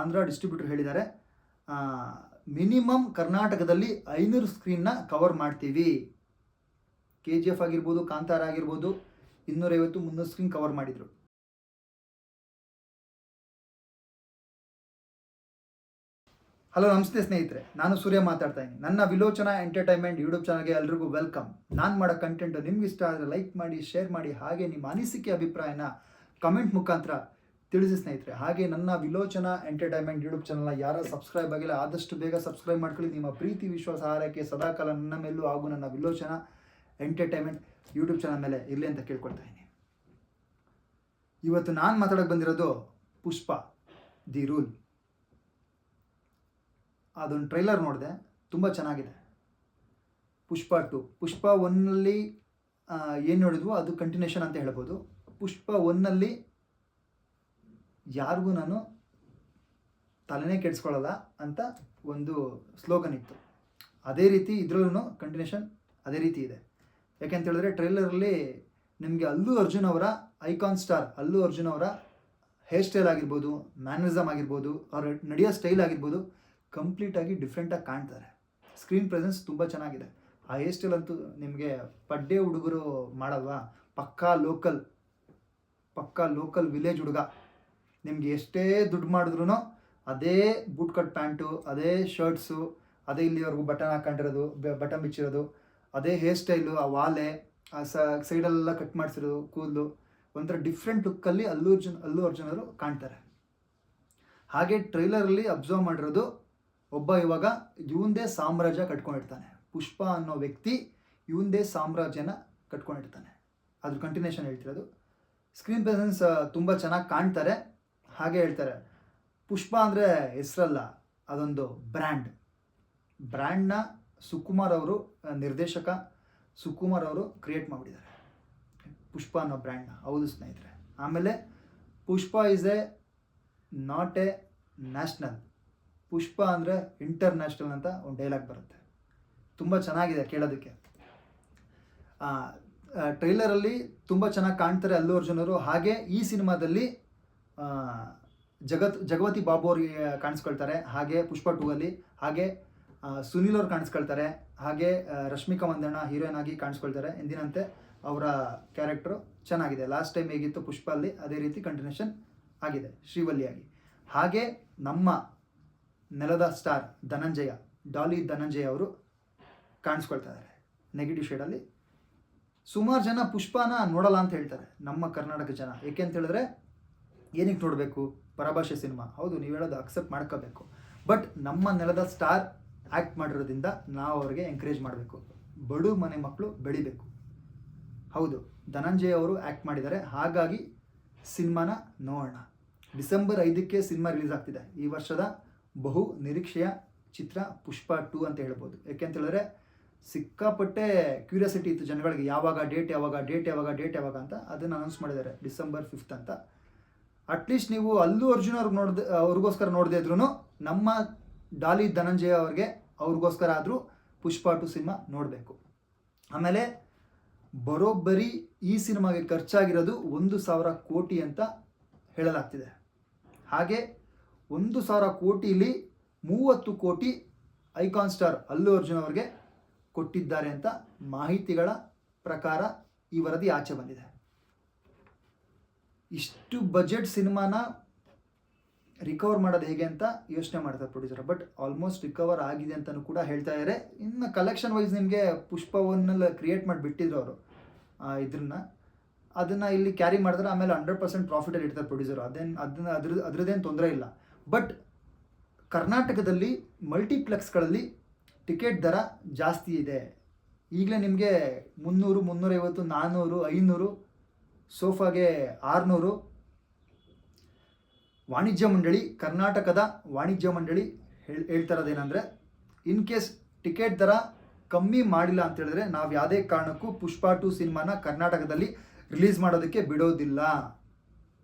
Andhra distributor ಹೇಳಿದ್ದಾರೆ, minimum ಕರ್ನಾಟಕದಲ್ಲಿ 500 ಸ್ಕ್ರೀನ್ನ cover ಮಾಡ್ತೀವಿ. KGF ಆಗಿರ್ಬೋದು, ಕಾಂತಾರ ಆಗಿರ್ಬೋದು, 250-300 ಸ್ಕ್ರೀನ್ ಕವರ್ ಮಾಡಿದರು. ಹಲೋ, ನಮಸ್ತೆ ಸ್ನೇಹಿತರೆ, ನಾನು ಸೂರ್ಯ ಮಾತಾಡ್ತಾ ಇದ್ದೀನಿ. ನನ್ನ ವಿಲೋಚನಾ ಎಂಟರ್ಟೈನ್ಮೆಂಟ್ ಯೂಟ್ಯೂಬ್ ಚಾನಲ್ಗೆ ಎಲ್ರಿಗೂ ವೆಲ್ಕಮ್. ನಾನು ಮಾಡೋ ಕಂಟೆಂಟ್ ನಿಮ್ಗೆ ಇಷ್ಟ ಆದರೆ ಲೈಕ್ ಮಾಡಿ, ಶೇರ್ ಮಾಡಿ, ಹಾಗೆ ನಿಮ್ಮ ಅನಿಸಿಕೆ ಅಭಿಪ್ರಾಯನ ಕಮೆಂಟ್ ಮುಖಾಂತರ ತಿಳಿಸಿ ಸ್ನೇಹಿತರೆ. ಹಾಗೆ ನನ್ನ ವಿಲೋಚನಾ ಎಂಟರ್ಟೈನ್ಮೆಂಟ್ ಯೂಟ್ಯೂಬ್ ಚಾನಲ್ನ ಯಾರು ಸಬ್ಸ್ಕ್ರೈಬ್ ಆಗಿಲ್ಲ ಆದಷ್ಟು ಬೇಗ ಸಬ್ಸ್ಕ್ರೈಬ್ ಮಾಡ್ಕೊಳ್ಳಿ. ನಿಮ್ಮ ಪ್ರೀತಿ ವಿಶ್ವಾಸ ಆರೈಕೆ ಸದಾಕಾಲ ನನ್ನ ಮೇಲೂ ಹಾಗೂ ನನ್ನ ವಿಲೋಚನಾ ಎಂಟರ್ಟೈನ್ಮೆಂಟ್ ಯೂಟ್ಯೂಬ್ ಚಾನಲ್ ಮೇಲೆ ಇರಲಿ ಅಂತ ಕೇಳ್ಕೊಳ್ತಾ ಇದ್ದೀನಿ. ಇವತ್ತು ನಾನು ಮಾತಾಡೋಕೆ ಬಂದಿರೋದು ಪುಷ್ಪ ದಿ ರೂಲ್. ಅದೊಂದು ಟ್ರೈಲರ್ ನೋಡಿದೆ, ತುಂಬ ಚೆನ್ನಾಗಿದೆ. ಪುಷ್ಪ 2, ಪುಷ್ಪ 1ನಲ್ಲಿ ಏನು ನೋಡಿದ್ವೋ ಅದು ಕಂಟಿನ್ಯೂಷನ್ ಅಂತ ಹೇಳ್ಬೋದು. ಪುಷ್ಪ 1ನಲ್ಲಿ ಯಾರಿಗೂ ನಾನು ತಲೆನೇ ಕೆಡಿಸ್ಕೊಳ್ಳಲ್ಲ ಅಂತ ಒಂದು ಸ್ಲೋಗನ್ ಇತ್ತು. ಅದೇ ರೀತಿ ಇದ್ರಲ್ಲೂ ಕಂಟಿನ್ಯೂಷನ್ ಅದೇ ರೀತಿ ಇದೆ. ಯಾಕೆಂತ ಹೇಳಿದ್ರೆ ಟ್ರೈಲರಲ್ಲಿ ನಿಮಗೆ ಅಲ್ಲು ಅರ್ಜುನ್ ಅವರ ಐಕಾನ್ ಸ್ಟಾರ್ ಅಲ್ಲು ಅರ್ಜುನ್ ಅವರ ಹೇರ್ ಸ್ಟೈಲ್ ಆಗಿರ್ಬೋದು, ಮ್ಯಾನರಿಸಮ್ ಆಗಿರ್ಬೋದು, ಅವ್ರ ನಡೆಯೋ ಸ್ಟೈಲ್ ಆಗಿರ್ಬೋದು ಕಂಪ್ಲೀಟಾಗಿ ಡಿಫ್ರೆಂಟಾಗಿ ಕಾಣ್ತಾರೆ. ಸ್ಕ್ರೀನ್ ಪ್ರೆಸೆನ್ಸ್ ತುಂಬ ಚೆನ್ನಾಗಿದೆ. ಆ ಹೇರ್ ಸ್ಟೈಲ್ ಅಂತೂ ನಿಮಗೆ ಪಡ್ಡೆ ಹುಡುಗರು ಮಾಡಲ್ವಾ, ಪಕ್ಕಾ ಲೋಕಲ್ ವಿಲೇಜ್ ಹುಡುಗ. ನಿಮಗೆ ಎಷ್ಟೇ ದುಡ್ಡು ಮಾಡಿದ್ರು ಅದೇ ಬೂಟ್ ಕಟ್ ಪ್ಯಾಂಟು, ಅದೇ ಶರ್ಟ್ಸು, ಅದೇ ಇಲ್ಲಿವರೆಗೂ ಬಟನ್ ಹಾಕೊಂಡಿರೋದು, ಬಟನ್ ಬಿಚ್ಚಿರೋದು, ಅದೇ ಹೇರ್ ಸ್ಟೈಲು, ಆ ವಾಲೆ, ಆ ಸೈಡಲ್ಲೆಲ್ಲ ಕಟ್ ಮಾಡಿಸಿರೋದು ಕೂದಲು, ಒಂಥರ ಡಿಫ್ರೆಂಟ್ ಲುಕ್ಕಲ್ಲಿ ಅಲ್ಲು ಅರ್ಜುನ್ ಅವರು ಕಾಣ್ತಾರೆ. ಹಾಗೆ ಟ್ರೈಲರಲ್ಲಿ ಅಬ್ಸರ್ವ್ ಮಾಡಿರೋದು, ಒಬ್ಬ ಇವಾಗ ಇವಂದೇ ಸಾಮ್ರಾಜ್ಯ ಕಟ್ಕೊಂಡಿರ್ತಾನೆ. ಪುಷ್ಪ ಅನ್ನೋ ವ್ಯಕ್ತಿ ಇವಂದೇ ಸಾಮ್ರಾಜ್ಯನ ಕಟ್ಕೊಂಡಿರ್ತಾನೆ. ಅದ್ರ ಕಂಟಿನ್ಯೂಷನ್ ಹೇಳ್ತಿರೋದು. ಸ್ಕ್ರೀನ್ ಪ್ರೆಸೆನ್ಸ್ ತುಂಬ ಚೆನ್ನಾಗಿ ಕಾಣ್ತಾರೆ. ಹಾಗೆ ಹೇಳ್ತಾರೆ, ಪುಷ್ಪ ಅಂದರೆ ಹೆಸರಲ್ಲ, ಅದೊಂದು ಬ್ರ್ಯಾಂಡ್ನ ಸುಕುಮಾರ್ ಅವರು, ನಿರ್ದೇಶಕ ಸುಕುಮಾರ್ ಅವರು ಕ್ರಿಯೇಟ್ ಮಾಡಿಬಿಟ್ಟಿದ್ದಾರೆ ಪುಷ್ಪ ಅನ್ನೋ ಬ್ರ್ಯಾಂಡ್ನ. ಹೌದು ಸ್ನೇಹಿತರೆ. ಆಮೇಲೆ ಪುಷ್ಪ ಈಸ್ ನಾಟ್ ಎ ನ್ಯಾಷನಲ್, ಪುಷ್ಪ ಅಂದರೆ ಇಂಟರ್ನ್ಯಾಷನಲ್ ಅಂತ ಒಂದು ಡೈಲಾಗ್ ಬರುತ್ತೆ. ತುಂಬ ಚೆನ್ನಾಗಿದೆ ಕೇಳೋದಕ್ಕೆ. ಟ್ರೈಲರಲ್ಲಿ ತುಂಬ ಚೆನ್ನಾಗಿ ಕಾಣ್ತಾರೆ ಅಲ್ಲು ಅರ್ಜುನ್ ಅವರು. ಹಾಗೆ ಈ ಸಿನಿಮಾದಲ್ಲಿ ಜಗವತಿ ಬಾಬು ಅವರಿಗೆ ಕಾಣಿಸ್ಕೊಳ್ತಾರೆ. ಹಾಗೆ ಪುಷ್ಪ 2ಅಲ್ಲಿ ಹಾಗೆ ಸುನಿಲ್ ಅವ್ರು ಕಾಣಿಸ್ಕೊಳ್ತಾರೆ. ಹಾಗೆ ರಶ್ಮಿಕಾ ಮಂದಣ್ಣ ಹೀರೋಯಿನ್ ಆಗಿ ಕಾಣಿಸ್ಕೊಳ್ತಾರೆ. ಎಂದಿನಂತೆ ಅವರ ಕ್ಯಾರೆಕ್ಟ್ರು ಚೆನ್ನಾಗಿದೆ. ಲಾಸ್ಟ್ ಟೈಮ್ ಹೇಗಿತ್ತು ಪುಷ್ಪ ಅಲ್ಲಿ ಅದೇ ರೀತಿ ಕಂಟಿನ್ಯೂಷನ್ ಆಗಿದೆ ಶ್ರೀವಲ್ಲಿಯಾಗಿ. ಹಾಗೆ ನಮ್ಮ ನೆಲದ ಸ್ಟಾರ್ ಡಾಲಿ ಧನಂಜಯ ಅವರು ಕಾಣಿಸ್ಕೊಳ್ತಾ ಇದ್ದಾರೆ ನೆಗೆಟಿವ್ ಶೇಡಲ್ಲಿ. ಸುಮಾರು ಜನ ಪುಷ್ಪನ ನೋಡಲ್ಲ ಅಂತ ಹೇಳ್ತಾರೆ ನಮ್ಮ ಕರ್ನಾಟಕ ಜನ. ಏಕೆ ಅಂತ ಹೇಳಿದ್ರೆ ಏನಕ್ಕೆ ನೋಡಬೇಕು, ಪರಭಾಷೆ ಸಿನಿಮಾ. ಹೌದು, ನೀವು ಹೇಳೋದು ಅಕ್ಸೆಪ್ಟ್ ಮಾಡ್ಕೋಬೇಕು. ಬಟ್ ನಮ್ಮ ನೆಲದ ಸ್ಟಾರ್ ಆ್ಯಕ್ಟ್ ಮಾಡಿರೋದ್ರಿಂದ ನಾವು ಅವ್ರಿಗೆ ಎಂಕರೇಜ್ ಮಾಡಬೇಕು. ಬಡು ಮನೆ ಮಕ್ಕಳು ಬೆಳಿಬೇಕು. ಹೌದು, ಧನಂಜಯ ಅವರು ಆ್ಯಕ್ಟ್ ಮಾಡಿದ್ದಾರೆ. ಹಾಗಾಗಿ ಸಿನಿಮಾನ ನೋಡೋಣ. ಡಿಸೆಂಬರ್ 5ಕ್ಕೆ ಸಿನಿಮಾ ರಿಲೀಸ್ ಆಗ್ತಿದೆ. ಈ ವರ್ಷದ ಬಹು ನಿರೀಕ್ಷೆಯ ಚಿತ್ರ ಪುಷ್ಪ 2 ಅಂತ ಹೇಳ್ಬೋದು. ಯಾಕೆಂತ ಹೇಳಿದ್ರೆ ಸಿಕ್ಕಾಪಟ್ಟೆ ಕ್ಯೂರಿಯಾಸಿಟಿ ಇತ್ತು ಜನಗಳಿಗೆ, ಯಾವಾಗ ಡೇಟ್ ಯಾವಾಗ ಅಂತ. ಅದನ್ನು ಅನೌನ್ಸ್ ಮಾಡಿದ್ದಾರೆ ಡಿಸೆಂಬರ್ 5 ಅಂತ. ಅಟ್ಲೀಸ್ಟ್ ನೀವು ಅಲ್ಲು ಅರ್ಜುನ್ ಅವ್ರಿಗೋಸ್ಕರ ನೋಡದೇ ಇದ್ರೂ ನಮ್ಮ ಡಾಲಿ ಧನಂಜಯ ಅವ್ರಿಗೋಸ್ಕರ ಆದರೂ ಪುಷ್ಪ 2 ಸಿನಿಮಾ ನೋಡಬೇಕು. ಆಮೇಲೆ ಬರೋಬ್ಬರಿ ಈ ಸಿನಿಮಾಗೆ ಖರ್ಚಾಗಿರೋದು 1,000 ಕೋಟಿ ಅಂತ ಹೇಳಲಾಗ್ತಿದೆ. ಹಾಗೆ 1,000 ಕೋಟಿಲಿ 30 ಕೋಟಿ ಐಕಾನ್ ಸ್ಟಾರ್ ಅಲ್ಲು ಅರ್ಜುನ್ ಅವ್ರಿಗೆ ಕೊಟ್ಟಿದ್ದಾರೆ ಅಂತ ಮಾಹಿತಿಗಳ ಪ್ರಕಾರ ಈ ವರದಿ ಆಚೆ ಬಂದಿದೆ. ಇಷ್ಟು ಬಜೆಟ್ ಸಿನಿಮಾನ ರಿಕವರ್ ಮಾಡೋದು ಹೇಗೆ ಅಂತ ಯೋಚನೆ ಮಾಡ್ತಾರೆ ಪ್ರೊಡ್ಯೂಸರ್. ಬಟ್ ಆಲ್ಮೋಸ್ಟ್ ರಿಕವರ್ ಆಗಿದೆ ಅಂತಲೂ ಕೂಡ ಹೇಳ್ತಾ ಇದ್ದಾರೆ. ಇನ್ನು ಕಲೆಕ್ಷನ್ ವೈಸ್ ನಿಮಗೆ ಪುಷ್ಪ 1ನಲ್ಲಿ ಕ್ರಿಯೇಟ್ ಮಾಡಿಬಿಟ್ಟಿದ್ರು ಅವರು ಅದನ್ನು ಇಲ್ಲಿ ಕ್ಯಾರಿ ಮಾಡಿದ್ರೆ ಆಮೇಲೆ 100% ಪ್ರಾಫಿಟಲ್ಲಿ ಇಡ್ತಾರೆ ಪ್ರೊಡ್ಯೂಸರು. ಅದರದ್ದೇನು ತೊಂದರೆ ಇಲ್ಲ. ಬಟ್ ಕರ್ನಾಟಕದಲ್ಲಿ ಮಲ್ಟಿಪ್ಲೆಕ್ಸ್ಗಳಲ್ಲಿ ಟಿಕೆಟ್ ದರ ಜಾಸ್ತಿ ಇದೆ. ಈಗಲೇ ನಿಮಗೆ 300, 350, 400, 500, ಸೋಫಾಗೆ 600. ಕರ್ನಾಟಕದ ವಾಣಿಜ್ಯ ಮಂಡಳಿ ಹೇಳ್ತಾ ಇರೋದೇನೆಂದರೆ, ಇನ್ ಕೇಸ್ ಟಿಕೆಟ್ ದರ ಕಮ್ಮಿ ಮಾಡಿಲ್ಲ ಅಂತ ಹೇಳಿದ್ರೆ ನಾವು ಯಾವುದೇ ಕಾರಣಕ್ಕೂ ಪುಷ್ಪ 2 ಸಿನಿಮಾನ ಕರ್ನಾಟಕದಲ್ಲಿ ರಿಲೀಸ್ ಮಾಡೋದಕ್ಕೆ ಬಿಡೋದಿಲ್ಲ.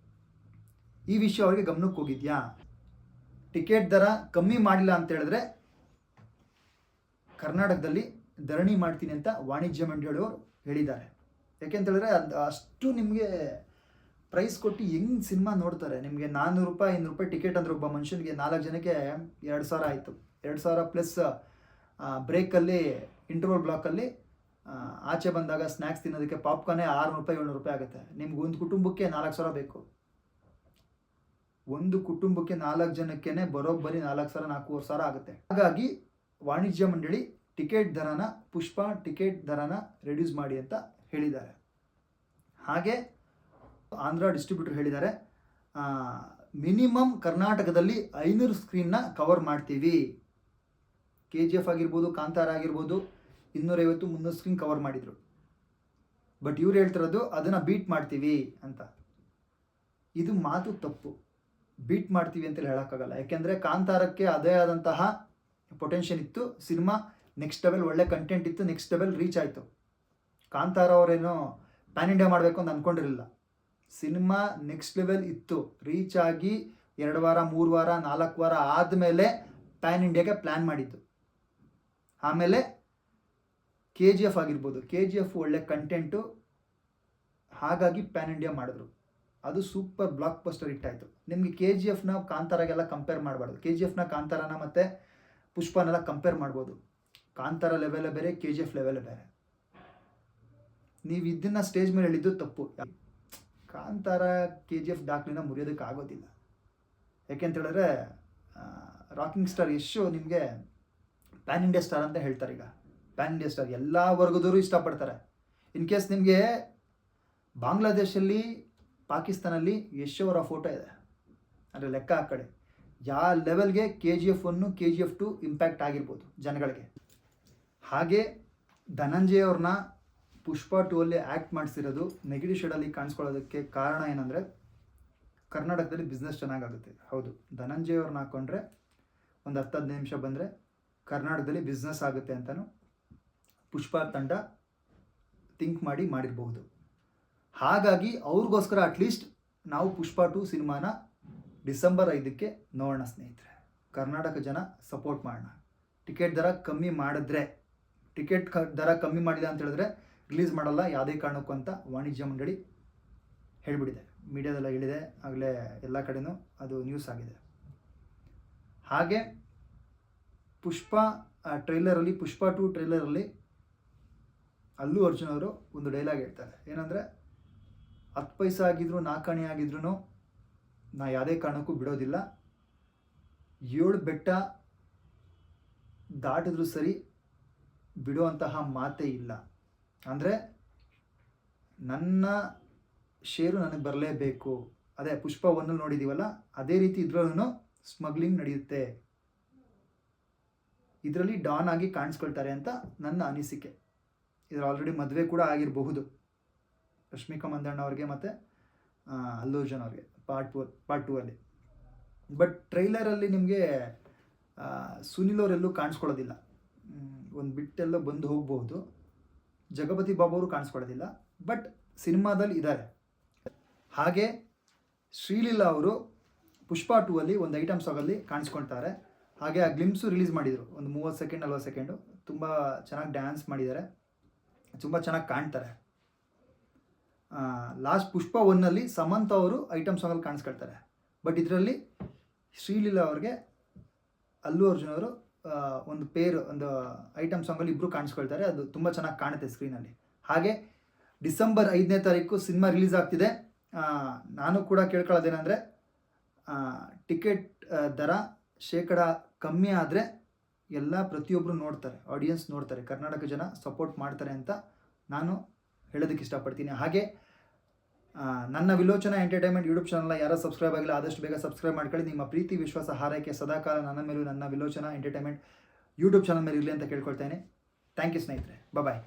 ಈ ವಿಷಯ ಅವರಿಗೆ ಗಮನಕ್ಕೆ ಹೋಗಿದ್ಯಾ? ಟಿಕೆಟ್ ದರ ಕಮ್ಮಿ ಮಾಡಿಲ್ಲ ಅಂತ ಹೇಳಿದ್ರೆ ಕರ್ನಾಟಕದಲ್ಲಿ ಧರಣಿ ಮಾಡ್ತೀನಿ ಅಂತ ವಾಣಿಜ್ಯ ಮಂಡಳಿಯವರು ಹೇಳಿದ್ದಾರೆ. ಯಾಕೆಂತ ಹೇಳಿದ್ರೆ ಅಷ್ಟು ನಿಮಗೆ ಪ್ರೈಸ್ ಕೊಟ್ಟು ಹೆಂಗೆ ಸಿನಿಮಾ ನೋಡ್ತಾರೆ. ನಿಮಗೆ 400 ರೂಪಾಯಿ 500 ರೂಪಾಯಿ ಟಿಕೆಟ್ ಅಂದರೆ ಒಬ್ಬ ಮನುಷ್ಯನಿಗೆ 4 ಜನಕ್ಕೆ 2000 ಆಯಿತು. 2000 ಪ್ಲಸ್ ಬ್ರೇಕಲ್ಲಿ ಇಂಟರ್ವಲ್ ಬ್ಲಾಕಲ್ಲಿ ಆಚೆ ಬಂದಾಗ ಸ್ನ್ಯಾಕ್ಸ್ ತಿನ್ನೋದಕ್ಕೆ ಪಾಪ್ಕಾರ್ನೇ 600 ರೂಪಾಯಿ 700 ರೂಪಾಯಿ ಆಗುತ್ತೆ. ನಿಮ್ಗೆ ಒಂದು ಕುಟುಂಬಕ್ಕೆ 4000 ಬೇಕು. ಒಂದು ಕುಟುಂಬಕ್ಕೆ 4 ಜನಕ್ಕೇ ಬರೋಬ್ಬರಿ 4000 4500 ಆಗುತ್ತೆ. ಹಾಗಾಗಿ ವಾಣಿಜ್ಯ ಮಂಡಳಿ ಟಿಕೆಟ್ ದರನ ಪುಷ್ಪ ಟಿಕೆಟ್ ದರನ ರೆಡ್ಯೂಸ್ ಮಾಡಿ ಅಂತ ಹೇಳಿದ್ದಾರೆ. ಹಾಗೆ ಆಂಧ್ರ ಡಿಸ್ಟ್ರಿಬ್ಯೂಟರ್ ಹೇಳಿದ್ದಾರೆ, ಮಿನಿಮಮ್ ಕರ್ನಾಟಕದಲ್ಲಿ 500 ಸ್ಕ್ರೀನ್ನ ಕವರ್ ಮಾಡ್ತೀವಿ. KGF ಆಗಿರ್ಬೋದು, ಕಾಂತಾರ ಆಗಿರ್ಬೋದು, 250-300 ಸ್ಕ್ರೀನ್ ಕವರ್ ಮಾಡಿದರು. ಬಟ್ ಇವ್ರು ಹೇಳ್ತಿರೋದು ಅದನ್ನು ಬೀಟ್ ಮಾಡ್ತೀವಿ ಅಂತ. ಇದು ಮಾತು ತಪ್ಪು. ಬೀಟ್ ಮಾಡ್ತೀವಿ ಅಂತೇಳಿ ಹೇಳೋಕ್ಕಾಗಲ್ಲ. ಯಾಕೆಂದರೆ ಕಾಂತಾರಕ್ಕೆ ಅದೇ ಆದಂತಹ ಪೊಟೆನ್ಷಿಯಲ್ ಇತ್ತು. ಸಿನಿಮಾ ನೆಕ್ಸ್ಟ್ ಲೆವೆಲ್ ಒಳ್ಳೆ ಕಂಟೆಂಟ್ ಇತ್ತು, ನೆಕ್ಸ್ಟ್ ಲೆವೆಲ್ ರೀಚ್ ಆಯಿತು. ಕಾಂತಾರ ಅವರೇನೋ ಪ್ಯಾನ್ ಇಂಡಿಯಾ ಮಾಡಬೇಕು ಅಂತ ಅಂದ್ಕೊಂಡಿರಲಿಲ್ಲ. ಸಿನಿಮಾ ನೆಕ್ಸ್ಟ್ ಲೆವೆಲ್ ಇತ್ತು, ರೀಚ್ ಆಗಿ 2 ವಾರ 3 ವಾರ 4 ವಾರ ಆದಮೇಲೆ ಪ್ಯಾನ್ ಇಂಡಿಯಾಗೆ ಪ್ಲ್ಯಾನ್ ಮಾಡಿದ್ದು. ಆಮೇಲೆ KGF ಆಗಿರ್ಬೋದು, KGF ಒಳ್ಳೆ ಕಂಟೆಂಟು, ಹಾಗಾಗಿ ಪ್ಯಾನ್ ಇಂಡಿಯಾ ಮಾಡಿದ್ರು. ಅದು ಸೂಪರ್ ಬ್ಲಾಕ್ ಬಸ್ಟರ್ ಹಿಟ್ ಆಯಿತು. ನಿಮಗೆ KGFನ ಕಾಂತಾರಾಗೆಲ್ಲ ಕಂಪೇರ್ ಮಾಡಬಾರ್ದು. KGFನ ಕಾಂತಾರನ ಮತ್ತು ಪುಷ್ಪನೆಲ್ಲ ಕಂಪೇರ್ ಮಾಡ್ಬೋದು. ಕಾಂತಾರ ಲೆವೆಲೇ ಬೇರೆ, KGF ಲೆವೆಲೇ ಬೇರೆ. ನೀವು ಇದನ್ನು ಸ್ಟೇಜ್ ಮೇಲೆ ಹೇಳಿದ್ದು ತಪ್ಪು. ಕಾಂತಾರ KGF ದಾಖಲೆನ ಮುರಿಯೋದಕ್ಕೆ ಆಗೋದಿಲ್ಲ. ಯಾಕೆಂತ ಹೇಳಿದ್ರೆ ರಾಕಿಂಗ್ ಸ್ಟಾರ್ ಯಶ್ ನಿಮಗೆ ಪ್ಯಾನ್ ಇಂಡಿಯಾ ಸ್ಟಾರ್ ಅಂತ ಹೇಳ್ತಾರೆ. ಈಗ ಪ್ಯಾನ್ ಇಂಡಿಯಾ ಸ್ಟಾರ್ ಎಲ್ಲ ವರ್ಗದವರು ಇಷ್ಟಪಡ್ತಾರೆ. ಇನ್ ಕೇಸ್ ನಿಮಗೆ ಬಾಂಗ್ಲಾದೇಶಲ್ಲಿ ಪಾಕಿಸ್ತಾನಲ್ಲಿ ಯಶ್ ಅವರ ಫೋಟೋ ಇದೆ ಅಂದರೆ ಲೆಕ್ಕ ಹಾಕಡೆ ಯಾವ ಲೆವೆಲ್ಗೆ KGF 1 KGF 2 ಇಂಪ್ಯಾಕ್ಟ್ ಆಗಿರ್ಬೋದು ಜನಗಳಿಗೆ. ಹಾಗೆ ಧನಂಜಯ್ ಅವ್ರನ್ನ ಪುಷ್ಪ 2 ಅಲ್ಲಿ ಆ್ಯಕ್ಟ್ ಮಾಡಿಸಿರೋದು ನೆಗೆಟಿವ್ ಶೇಡಲ್ಲಿ ಕಾಣಿಸ್ಕೊಳ್ಳೋದಕ್ಕೆ ಕಾರಣ ಏನಂದರೆ ಕರ್ನಾಟಕದಲ್ಲಿ ಬಿಸ್ನೆಸ್ ಚೆನ್ನಾಗಾಗುತ್ತೆ. ಹೌದು, ಧನಂಜಯ್ ಅವ್ರನ್ನ ಹಾಕ್ಕೊಂಡ್ರೆ ಒಂದು 10-15 ನಿಮಿಷ ಬಂದರೆ ಕರ್ನಾಟಕದಲ್ಲಿ ಬಿಸ್ನೆಸ್ ಆಗುತ್ತೆ ಅಂತಲೂ ಪುಷ್ಪ ತಂಡ ಥಿಂಕ್ ಮಾಡಿರಬಹುದು. ಹಾಗಾಗಿ ಅವ್ರಿಗೋಸ್ಕರ ಅಟ್ಲೀಸ್ಟ್ ನಾವು ಪುಷ್ಪ 2 ಸಿನಿಮಾನ ಡಿಸೆಂಬರ್ 5ಕ್ಕೆ ನೋಡೋಣ ಸ್ನೇಹಿತರೆ. ಕರ್ನಾಟಕ ಜನ ಸಪೋರ್ಟ್ ಮಾಡೋಣ. ಟಿಕೆಟ್ ದರ ಕಮ್ಮಿ ಮಾಡಿದ್ರೆ, ಟಿಕೆಟ್ ದರ ಕಮ್ಮಿ ಮಾಡಿಲ್ಲ ಅಂತ ಹೇಳಿದ್ರೆ ರಿಲೀಸ್ ಮಾಡಲ್ಲ ಯಾವುದೇ ಕಾರಣಕ್ಕೂ ಅಂತ ವಾಣಿಜ್ಯ ಮಂಡಳಿ ಹೇಳಿಬಿಟ್ಟಿದೆ. ಮೀಡಿಯಾದೆಲ್ಲ ಹೇಳಿದೆ, ಆಗಲೇ ಎಲ್ಲ ಕಡೆನೂ ಅದು ನ್ಯೂಸ್ ಆಗಿದೆ. ಹಾಗೆ ಪುಷ್ಪ ಟ್ರೈಲರಲ್ಲಿ, ಪುಷ್ಪ 2 ಟ್ರೈಲರಲ್ಲಿ ಅಲ್ಲು ಅರ್ಜುನ್ ಅವರು ಒಂದು ಡೈಲಾಗ್ ಹೇಳ್ತಾರೆ. ಏನಂದರೆ 10 ಪೈಸೆ ಆಗಿದ್ರು 4 ಆಣೆ ಆಗಿದ್ರು ನಾ ಯಾವುದೇ ಕಾರಣಕ್ಕೂ ಬಿಡೋದಿಲ್ಲ. 7 ಬೆಟ್ಟ ದಾಟಿದ್ರೂ ಸರಿ ಬಿಡುವಂತಹ ಮಾತೇ ಇಲ್ಲ. ಅಂದರೆ ನನ್ನ ಶೇರು ನನಗೆ ಬರಲೇಬೇಕು. ಅದೇ ಪುಷ್ಪ 1 ನೋಡಿದ್ದೀವಲ್ಲ, ಅದೇ ರೀತಿ ಇದ್ರಲ್ಲೂ ಸ್ಮಗ್ಲಿಂಗ್ ನಡೆಯುತ್ತೆ. ಇದರಲ್ಲಿ ಡಾನ್ ಆಗಿ ಕಾಣಿಸ್ಕೊಳ್ತಾರೆ ಅಂತ ನನ್ನ ಅನಿಸಿಕೆ. ಇದರ ಆಲ್ರೆಡಿ ಮದುವೆ ಕೂಡ ಆಗಿರಬಹುದು ರಶ್ಮಿಕಾ ಮಂದಣ್ಣ ಅವ್ರಿಗೆ ಮತ್ತು ಅಲ್ಲು ಅರ್ಜುನ್ ಅವ್ರಿಗೆ ಪಾರ್ಟ್ 2 ಅಲ್ಲಿ. ಬಟ್ ಟ್ರೈಲರಲ್ಲಿ ನಿಮಗೆ ಸುನಿಲ್ ಅವರೆಲ್ಲೂ ಕಾಣಿಸ್ಕೊಳ್ಳೋದಿಲ್ಲ. ಒಂದು ಬಿಟ್ಟೆಲ್ಲ ಬಂದು ಹೋಗ್ಬೋದು. ಜಗಪತಿ ಬಾಬು ಅವರು ಕಾಣಿಸ್ಕೊಳ್ಳೋದಿಲ್ಲ, ಬಟ್ ಸಿನಿಮಾದಲ್ಲಿ ಇದ್ದಾರೆ. ಹಾಗೆ ಶ್ರೀಲೀಲಾ ಅವರು ಪುಷ್ಪ 2 ಅಲ್ಲಿ ಒಂದು ಐಟಮ್ ಸಾಂಗಲ್ಲಿ ಕಾಣಿಸ್ಕೊಳ್ತಾರೆ. ಹಾಗೆ ಆ ಗ್ಲಿಮ್ಸು ರಿಲೀಸ್ ಮಾಡಿದರು, ಒಂದು 30 ಸೆಕೆಂಡ್ 40 ಸೆಕೆಂಡು. ತುಂಬ ಚೆನ್ನಾಗಿ ಡ್ಯಾನ್ಸ್ ಮಾಡಿದ್ದಾರೆ, ತುಂಬ ಚೆನ್ನಾಗಿ ಕಾಣ್ತಾರೆ. ಲಾಸ್ಟ್ ಪುಷ್ಪ 1 ಅಲ್ಲಿ ಸಮಂತ ಅವರು ಐಟಮ್ ಸಾಂಗಲ್ಲಿ ಕಾಣಿಸ್ಕೊಳ್ತಾರೆ. ಬಟ್ ಇದರಲ್ಲಿ ಶ್ರೀಲೀಲಾ ಅವ್ರಿಗೆ ಅಲ್ಲು ಅರ್ಜುನ್ ಅವರು ಒಂದು ಒಂದು ಐಟಮ್ ಸಾಂಗಲ್ಲಿ ಇಬ್ಬರು ಕಾಣಿಸ್ಕೊಳ್ತಾರೆ. ಅದು ತುಂಬ ಚೆನ್ನಾಗಿ ಕಾಣುತ್ತೆ ಸ್ಕ್ರೀನಲ್ಲಿ. ಹಾಗೆ ಡಿಸೆಂಬರ್ 5ನೇ ತಾರೀಕು ಸಿನಿಮಾ ರಿಲೀಸ್ ಆಗ್ತಿದೆ. ನಾನು ಕೂಡ ಕೇಳ್ಕೊಳ್ಳೋದೇನೆಂದರೆ ಟಿಕೆಟ್ ದರ ಶೇಕಡ ಕಮ್ಮಿ ಆದರೆ ಎಲ್ಲ ಪ್ರತಿಯೊಬ್ಬರು ನೋಡ್ತಾರೆ, ಆಡಿಯನ್ಸ್ ನೋಡ್ತಾರೆ, ಕರ್ನಾಟಕ ಜನ ಸಪೋರ್ಟ್ ಮಾಡ್ತಾರೆ ಅಂತ ನಾನು ಹೇಳೋದಕ್ಕೆ ಇಷ್ಟಪಡ್ತೀನಿ. ಹಾಗೆ ನನ್ನ ವಿಲೋಚನಾ ಎಂಟರ್ಟೈನ್ಮೆಂಟ್ ಯೂಟ್ಯೂಬ್ ಚಾನಲ್ನ ಯಾರು ಸಬ್ಸ್ಕ್ರೈಬ್ ಆಗಿಲ್ಲ ಆದಷ್ಟು ಬೇಗ ಸಬ್ಸ್ಕ್ರೈಬ್ ಮಾಡ್ಕೊಳ್ಳಿ. ನಿಮ್ಮ ಪ್ರೀತಿ ವಿಶ್ವಾಸ ಹಾರೈಕೆ ಸದಾಕಾಲ ನನ್ನ ಮೇಲೂ ನನ್ನ ವಿಲೋಚನಾ ಎಂಟರ್ಟೈನ್ಮೆಂಟ್ ಯೂಟ್ಯೂಬ್ ಚಾನಲ್ ಮೇಲೆ ಇರಲಿ ಅಂತ ಕೇಳ್ಕೊಳ್ತೇನೆ. ಥ್ಯಾಂಕ್ ಯು ಸ್ನೇಹಿತರೆ. ಬಾಯ್.